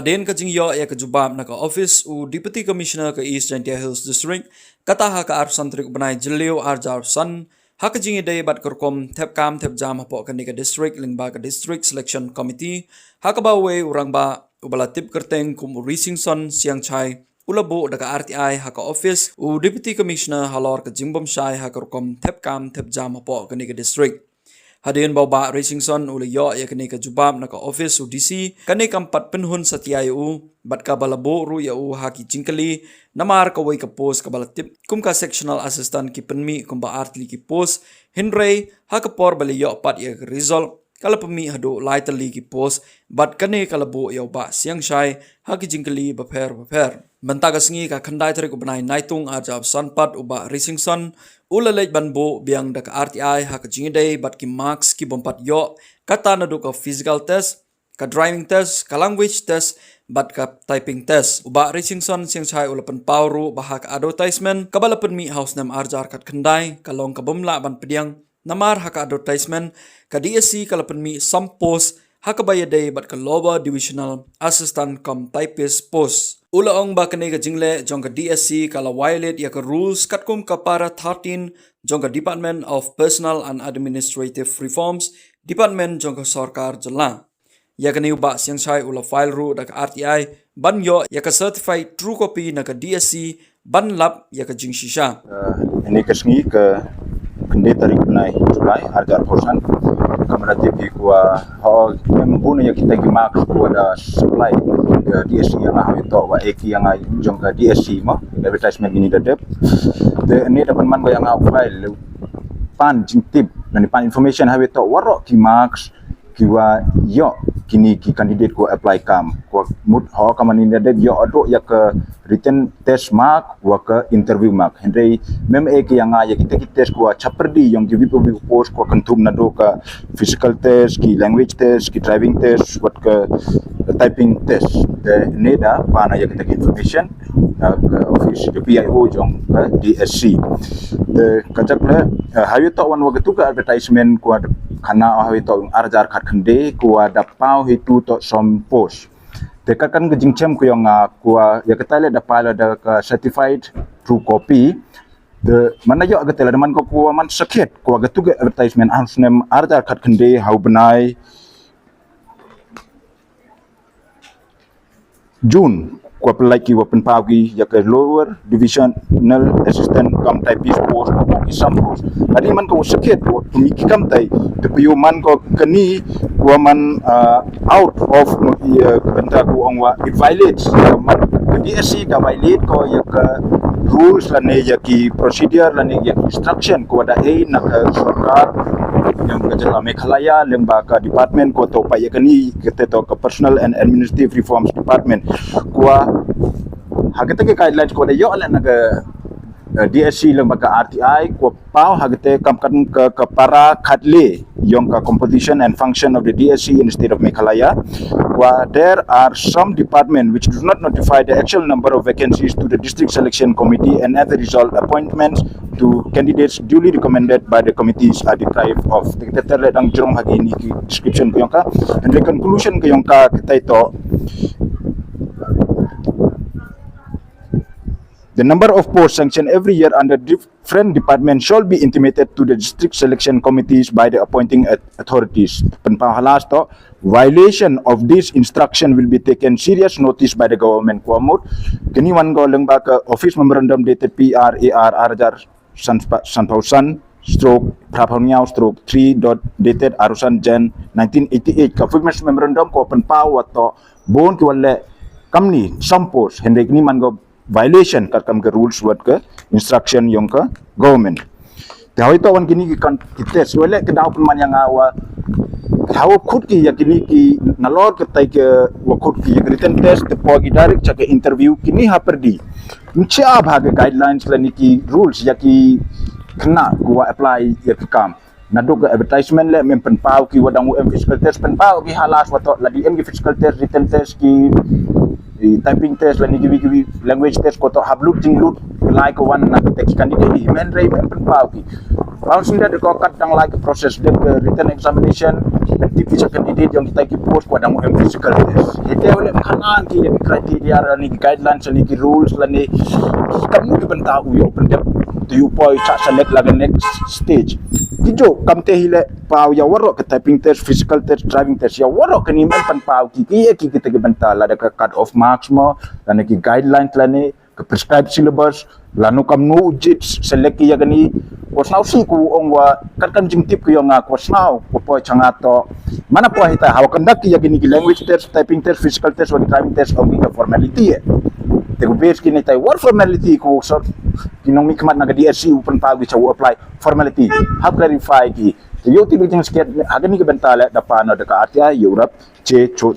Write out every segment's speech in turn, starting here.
Haden ka jingyo ya ka jubab na ka office u Deputy Commissioner ka East Chantia Hills District kata ha ka arsan trik banai jilio arjar san ha ka jingi day bat kurkom thep kam thep jam hapo ka nika district lingba ka district selection committee ha ka ba we urang ba ubala tip kerteng kum rising son siang chai ulabo daga RTI ha ka office u Deputy Commissioner halor ka jingbom shai ha kurkom thep kam thep jam hapo ka nika district Hadian bawba racing son ula yo ya kani ka jubab na ka office u DC kani kampat penhun satya u bat ka balabo ru ya u haki jingkali namar ka wai ka post ka balatip kum ka sectional assistant ki penmi kum ba artli ki post hinrei ha ka por bali yo pat ya result kala pemi hado laitali ki post bat kani kala bo ya ba siang shai haki jingkali ba pher Bentaga singi ka khandai tarik ubanai naitung arjab sanpat uba racing son ulalej banbo biang dak RTI ha ka jingidai bat ki marks ki bompat yo kata na do ka physical test ka driving test ka language test bat ka typing test uba racing son siang chai ulapan pawru baha ka advertisement kabalapan mi house nam arjar kat khandai kalong ka bomla ban pediang namar ha ka advertisement ka DSC kalapan mi some post ha ka bayadai bat ka lower divisional assistant com typist post Ula ong ba kani ka jingle jong ka DSC kala violate ya ka rules katkum ka para 13 jong ka Department of Personal and Administrative Reforms Department jong ka sarkar jala. Ya kani uba siang chai ula file ru da ka RTI ban yo ya ka certified true copy na ka DSC ban lap ya ka jingshisha. Ini kesengi ke kende tarik benai Julai harga porsan kamera TV kuah hal membunuh yang kita gimak kuah supply DSC yang ahli itu wa eki yang ai jongka DSC mah advertisement ini dadap ini dapat man yang au file pan jingtip dan pan information ahli itu warok gimak kiwa yo kini ki candidate ko apply kam ko mut ho kaman ini dadap yo ado ya ke written test mark wa ke interview mark hendai mem eki yang ai kita test ko chaperdi yang gibi public post ko kentum na do ka physical test ki language test ki driving test wat ke typing test the neda pana ya kita information ke office the PIO jong ke DSC the kajak le hayu to wan wag tu ka advertisement ko khana hayu to arjar khat khande ko da pau hitu to som post dekat kan ke jingchem ko yang ko ya kita le da pala da certified true copy the mana yo agak tela man ko man sakit ko agak tu ke advertisement harusnya arjar khat khande hau benai June ko apply ki wapen pagi ya ke lower divisional assistant kam typist post ko isam post tadi man ko sakit ko tumiki kam tai tapi man ko kani ko man out of benda ko ongwa it violates man DSC ka violate ko ya ke rules la ne ya ki procedure la ne ya instruction ko ada na ka sarkar yang kejala Meghalaya lembaga department ko to pa yakani kete to ka personal and administrative reforms department ko hagete ke guidelines ko da yo ala naga DSC lembaga RTI ko pau hagete kamkan ke para khatle yang ka composition and function of the DSC in the state of Meghalaya there are some department which do not notify the actual number of vacancies to the district selection committee and as a result appointments to candidates duly recommended by the committees are deprived of kita terledang jerong hagi ini description ko yung ka and the conclusion ko yung ka kita ito the number of posts sanctioned every year under different departments shall be intimated to the district selection committees by the appointing authorities. Penpahalas to violation of this instruction will be taken serious notice by the government. Kuamut kini wan go lengba ke office memorandum dated PRAR Arjar Sanpausan stroke Praponiao stroke 3 dated Arusan Jan 1988 ka office memorandum ko penpaw atau bon ki wale kamni sampos hendek ni man go violation kat kam ke rules buat ke instruction yang ke government. Tahu itu wan kini kan kita soalnya kedau peman yang awa tahu khud ki ya kini ki nalor ke tai ke wa khud ki written test te pogi direct cak interview kini ha perdi. Mencia bhag guidelines la ki rules ya ki kena gua apply ya kam. Naduk advertisement le mem penpau ki wadang UM physical test penpau ki halas wato la di MG physical test written test ki typing test la ni gibi language test ko to hablut tinglut like one na teki candidate men ray men penpau ki Langsung dia dekat tang like proses dia written examination tip isa candidate yang kita ki post pada mo physical test ite oleh kanan ki yang kriteria ni guidelines ni ki rules la ni kamu ki benta yo pendep to you boy cha select lagi next stage kijo kamte hile pau ya warok ke typing test physical test driving test ya warok ke ni men pan pau ki kita ki benta la de cut off marks mo la ni ki guidelines la ni ke prescribed syllabus lanu kam no ujit select ya gani was now si ku ongwa kan jing tip ku yang was now ko po changa to mana po hita hawa kandak ya gani ki language test typing test physical test wa driving test ong ka formality te ku base kini tai what formality ku so kinong mikmat na di SC open pagi chaw apply formality how clarify ki yo ti bijing sket agani ke bentala dapana de ka atia Europe che cho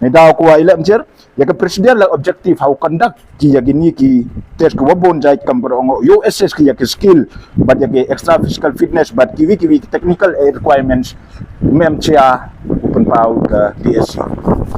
ni daw ko ila mjer ya ke presiden la objektif how conduct ki ya gini ki test ko wabon jai kam berongo yo SS ki ya ke skill but ya ke extra physical fitness but kiwi technical requirements mem chia open pau ke DSC